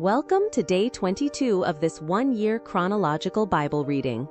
Welcome to day 22 of this one-year chronological Bible reading.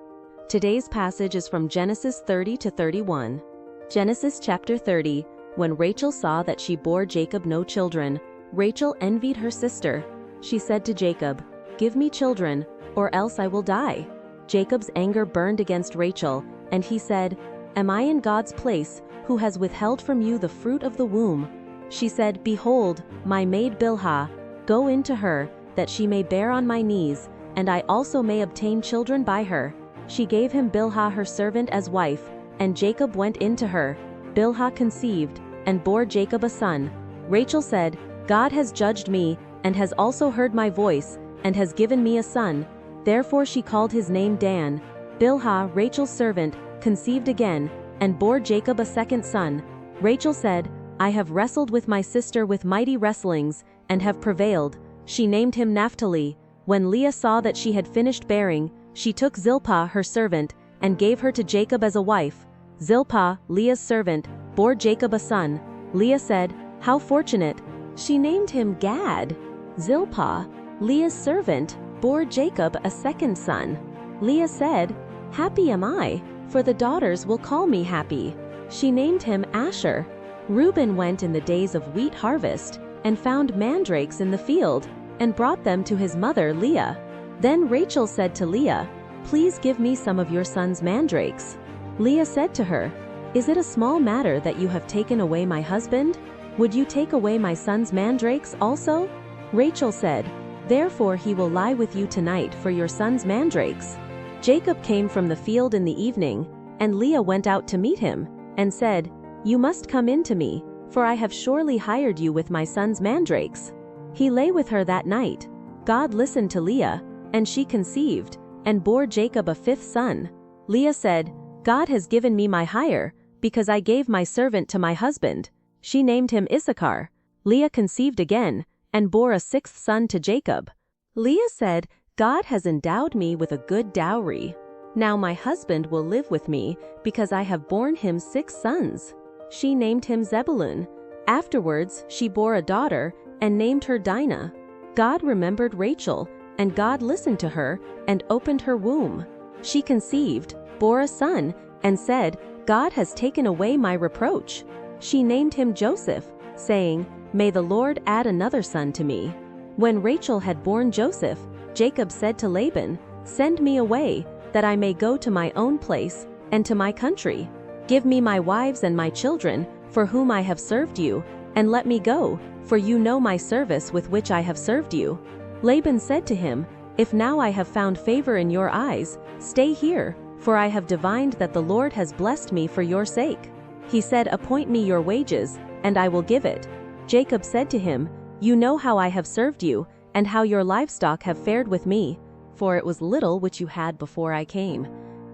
Today's passage is from Genesis 30 to 31. Genesis chapter 30. When Rachel saw that she bore Jacob no children, Rachel envied her sister. She said to Jacob, "Give me children, or else I will die." Jacob's anger burned against Rachel, and he said, "Am I in God's place, who has withheld from you the fruit of the womb?" She said, "Behold, my maid Bilhah, go in to her, that she may bear on my knees, and I also may obtain children by her." She gave him Bilhah her servant as wife, and Jacob went in to her. Bilhah conceived, and bore Jacob a son. Rachel said, "God has judged me, and has also heard my voice, and has given me a son." Therefore she called his name Dan. Bilhah, Rachel's servant, conceived again, and bore Jacob a second son. Rachel said, "I have wrestled with my sister with mighty wrestlings, and have prevailed." She named him Naphtali. When Leah saw that she had finished bearing, she took Zilpah her servant, and gave her to Jacob as a wife. Zilpah, Leah's servant, bore Jacob a son. Leah said, "How fortunate!" She named him Gad. Zilpah, Leah's servant, bore Jacob a second son. Leah said, "Happy am I, for the daughters will call me happy." She named him Asher. Reuben went in the days of wheat harvest, and found mandrakes in the field, and brought them to his mother Leah. Then Rachel said to Leah, "Please give me some of your son's mandrakes." Leah said to her, "Is it a small matter that you have taken away my husband? Would you take away my son's mandrakes also?" Rachel said, "Therefore he will lie with you tonight for your son's mandrakes." Jacob came from the field in the evening, and Leah went out to meet him, and said, "You must come in to me, for I have surely hired you with my son's mandrakes." He lay with her that night. God listened to Leah, and she conceived, and bore Jacob a fifth son. Leah said, "God has given me my hire, because I gave my servant to my husband." She named him Issachar. Leah conceived again, and bore a sixth son to Jacob. Leah said, "God has endowed me with a good dowry. Now my husband will live with me, because I have borne him 6 sons. She named him Zebulun. Afterwards she bore a daughter, and named her Dinah. God remembered Rachel, and God listened to her, and opened her womb. She conceived, bore a son, and said, "God has taken away my reproach." She named him Joseph, saying, "May the Lord add another son to me." When Rachel had borne Joseph, Jacob said to Laban, "Send me away, that I may go to my own place, and to my country. Give me my wives and my children, for whom I have served you, and let me go, for you know my service with which I have served you." Laban said to him, "If now I have found favor in your eyes, stay here, for I have divined that the Lord has blessed me for your sake." He said, "Appoint me your wages, and I will give it." Jacob said to him, "You know how I have served you, and how your livestock have fared with me, for it was little which you had before I came,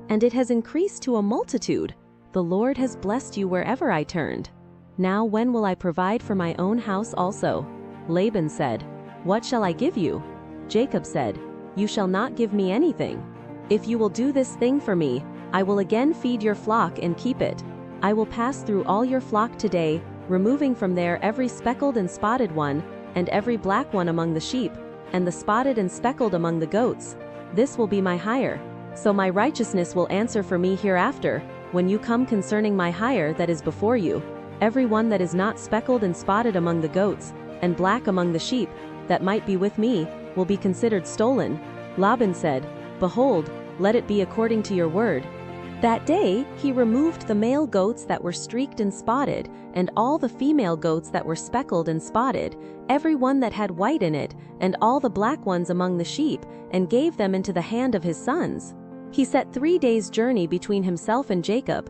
and it has increased to a multitude. The Lord has blessed you wherever I turned. Now when will I provide for my own house also?" Laban said, "What shall I give you?" Jacob said, "You shall not give me anything. If you will do this thing for me, I will again feed your flock and keep it. I will pass through all your flock today, removing from there every speckled and spotted one, and every black one among the sheep, and the spotted and speckled among the goats. This will be my hire. So my righteousness will answer for me hereafter, when you come concerning my hire that is before you. Every one that is not speckled and spotted among the goats, and black among the sheep, that might be with me, will be considered stolen." Laban said, "Behold, let it be according to your word." That day he removed the male goats that were streaked and spotted, and all the female goats that were speckled and spotted, every one that had white in it, and all the black ones among the sheep, and gave them into the hand of his sons. He set 3 days' journey between himself and Jacob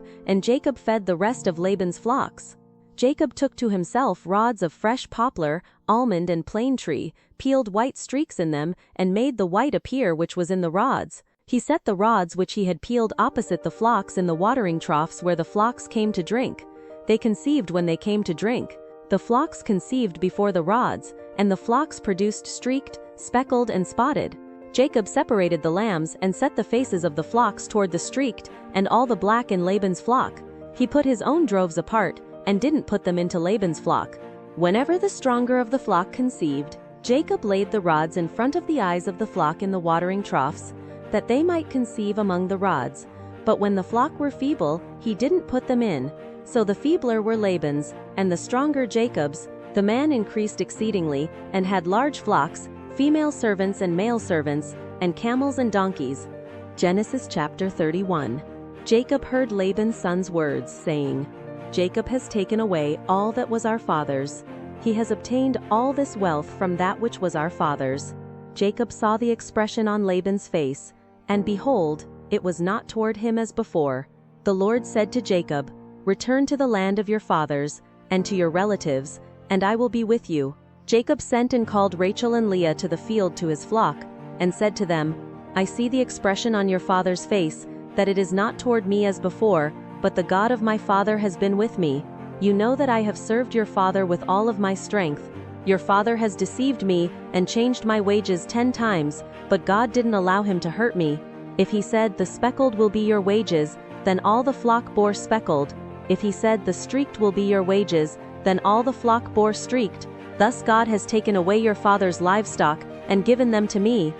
fed the rest of Laban's flocks. Jacob took to himself rods of fresh poplar, almond and plane tree, peeled white streaks in them, and made the white appear which was in the rods. He set the rods which he had peeled opposite the flocks in the watering troughs where the flocks came to drink. They conceived when they came to drink. The flocks conceived before the rods, and the flocks produced streaked, speckled, and spotted. Jacob separated the lambs and set the faces of the flocks toward the streaked, and all the black in Laban's flock. He put his own droves apart, and didn't put them into Laban's flock. Whenever the stronger of the flock conceived, Jacob laid the rods in front of the eyes of the flock in the watering troughs, that they might conceive among the rods. But when the flock were feeble, he didn't put them in. So the feebler were Laban's, and the stronger Jacob's. The man increased exceedingly, and had large flocks, female servants and male servants, and camels and donkeys. Genesis chapter 31. Jacob heard Laban's son's words, saying, Jacob has taken away all that was our father's. He has obtained all this wealth from that which was our father's. Jacob saw the expression on Laban's face, and behold, it was not toward him as before. The Lord said to Jacob, Return to the land of your fathers, and to your relatives, and I will be with you. Jacob sent and called Rachel and Leah to the field to his flock, and said to them, I see the expression on your father's face, that it is not toward me as before, but the God of my father has been with me. You know that I have served your father with all of my strength. Your father has deceived me and changed my wages 10 times, but God didn't allow him to hurt me. If he said, The speckled will be your wages, then all the flock bore speckled. If he said, The streaked will be your wages, then all the flock bore streaked. Thus God has taken away your father's livestock and given them to me.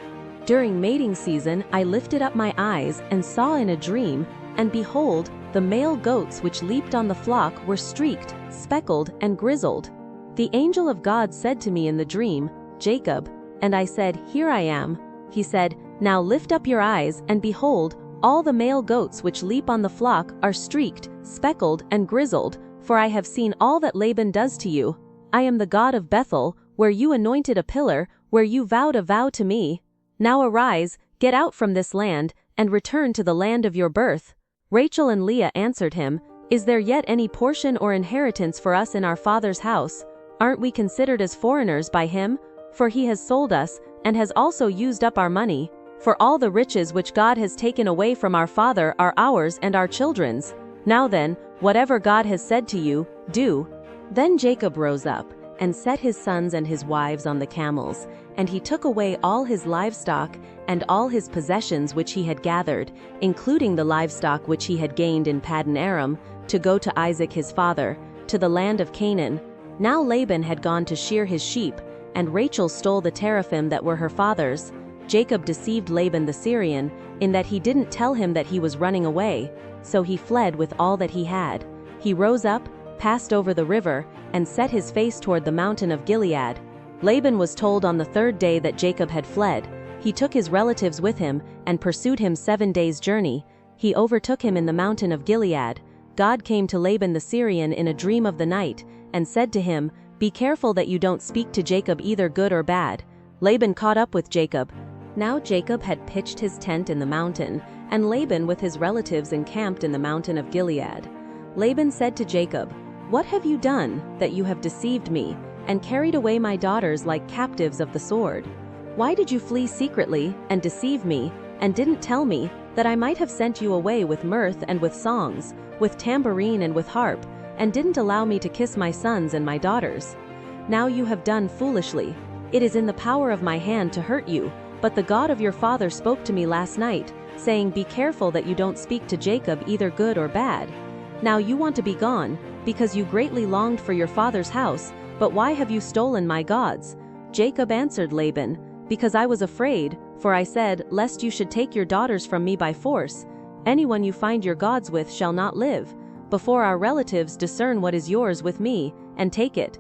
During mating season I lifted up my eyes and saw in a dream, and behold, the male goats which leaped on the flock were streaked, speckled, and grizzled. The angel of God said to me in the dream, Jacob, and I said, Here I am. He said, Now lift up your eyes, and behold, all the male goats which leap on the flock are streaked, speckled, and grizzled, for I have seen all that Laban does to you. I am the God of Bethel, where you anointed a pillar, where you vowed a vow to me. Now arise, get out from this land, and return to the land of your birth. Rachel and Leah answered him, Is there yet any portion or inheritance for us in our father's house? Aren't we considered as foreigners by him? For he has sold us, and has also used up our money. For all the riches which God has taken away from our father are ours and our children's. Now then, whatever God has said to you, do. Then Jacob rose up, and set his sons and his wives on the camels, and he took away all his livestock, and all his possessions which he had gathered, including the livestock which he had gained in Paddan Aram, to go to Isaac his father, to the land of Canaan. Now Laban had gone to shear his sheep, and Rachel stole the teraphim that were her father's. Jacob deceived Laban the Syrian, in that he didn't tell him that he was running away, so he fled with all that he had. He rose up, passed over the river, and set his face toward the mountain of Gilead. Laban was told on the 3rd day that Jacob had fled. He took his relatives with him, and pursued him 7 days' journey. He overtook him in the mountain of Gilead. God came to Laban the Syrian in a dream of the night, and said to him, Be careful that you don't speak to Jacob either good or bad. Laban caught up with Jacob. Now Jacob had pitched his tent in the mountain, and Laban with his relatives encamped in the mountain of Gilead. Laban said to Jacob, What have you done, that you have deceived me, and carried away my daughters like captives of the sword? Why did you flee secretly, and deceive me, and didn't tell me, that I might have sent you away with mirth and with songs, with tambourine and with harp, and didn't allow me to kiss my sons and my daughters? Now you have done foolishly. It is in the power of my hand to hurt you, but the God of your father spoke to me last night, saying, Be careful that you don't speak to Jacob either good or bad. Now you want to be gone, because you greatly longed for your father's house, but why have you stolen my gods? Jacob answered Laban, Because I was afraid, for I said, Lest you should take your daughters from me by force. Anyone you find your gods with shall not live. Before our relatives discern what is yours with me, and take it.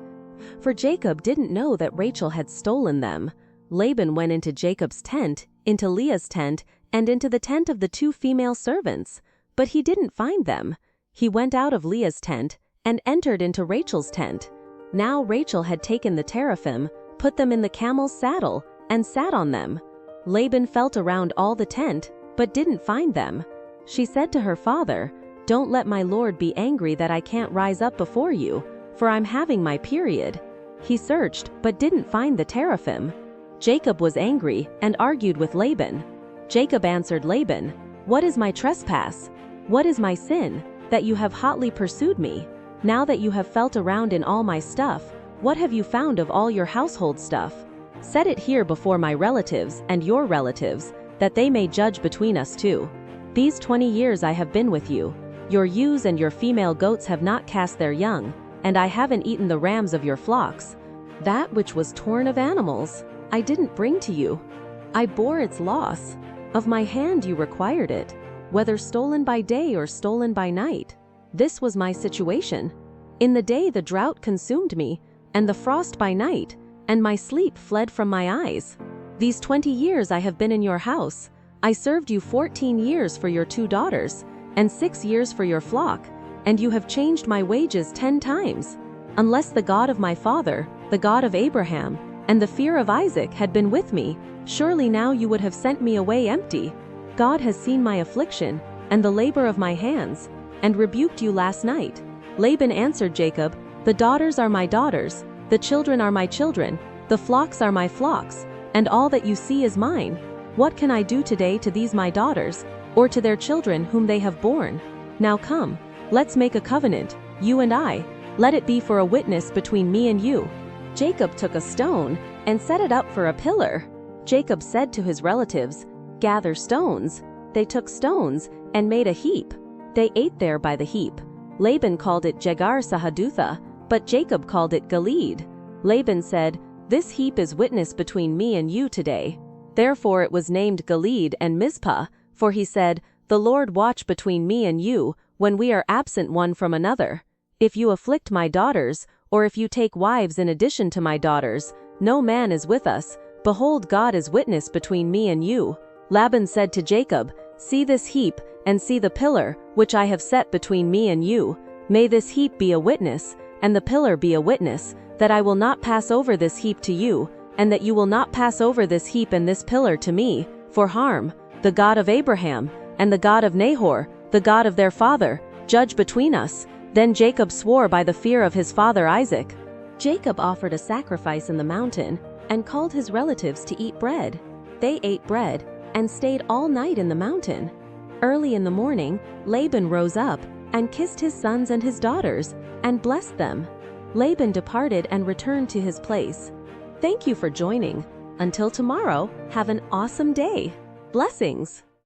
For Jacob didn't know that Rachel had stolen them. Laban went into Jacob's tent, into Leah's tent, and into the tent of the 2 female servants. But he didn't find them. He went out of Leah's tent, and entered into Rachel's tent. Now Rachel had taken the teraphim, put them in the camel's saddle, and sat on them. Laban felt around all the tent, but didn't find them. She said to her father, Don't let my lord be angry that I can't rise up before you, for I'm having my period. He searched, but didn't find the teraphim. Jacob was angry, and argued with Laban. Jacob answered Laban, What is my trespass? What is my sin, that you have hotly pursued me? Now that you have felt around in all my stuff, what have you found of all your household stuff? Set it here before my relatives and your relatives, that they may judge between us too. These 20 years I have been with you. Your ewes and your female goats have not cast their young, and I haven't eaten the rams of your flocks. That which was torn of animals, I didn't bring to you. I bore its loss. Of my hand you required it, whether stolen by day or stolen by night. This was my situation. In the day the drought consumed me, and the frost by night, and my sleep fled from my eyes. These 20 years I have been in your house. I served you 14 years for your 2 daughters, and 6 years for your flock, and you have changed my wages 10 times. Unless the God of my father, the God of Abraham, and the fear of Isaac had been with me, surely now you would have sent me away empty. God has seen my affliction, and the labor of my hands, and rebuked you last night. Laban answered Jacob, The daughters are my daughters, the children are my children, the flocks are my flocks, and all that you see is mine. What can I do today to these my daughters, or to their children whom they have borne? Now come, let's make a covenant, you and I. Let it be for a witness between me and you. Jacob took a stone and set it up for a pillar. Jacob said to his relatives, Gather stones. They took stones and made a heap. They ate there by the heap. Laban called it Jegar Sahadutha, but Jacob called it Gilead. Laban said, This heap is witness between me and you today. Therefore it was named Gilead and Mizpah, for he said, The Lord watch between me and you, when we are absent one from another. If you afflict my daughters, or if you take wives in addition to my daughters, no man is with us. Behold, God is witness between me and you. Laban said to Jacob, See this heap, and see the pillar, which I have set between me and you. May this heap be a witness, and the pillar be a witness, that I will not pass over this heap to you, and that you will not pass over this heap and this pillar to me, for harm. The God of Abraham, and the God of Nahor, the God of their father, judge between us. Then Jacob swore by the fear of his father Isaac. Jacob offered a sacrifice in the mountain, and called his relatives to eat bread. They ate bread, and stayed all night in the mountain. Early in the morning, Laban rose up, and kissed his sons and his daughters, and blessed them. Laban departed and returned to his place. Thank you for joining. Until tomorrow, have an awesome day. Blessings.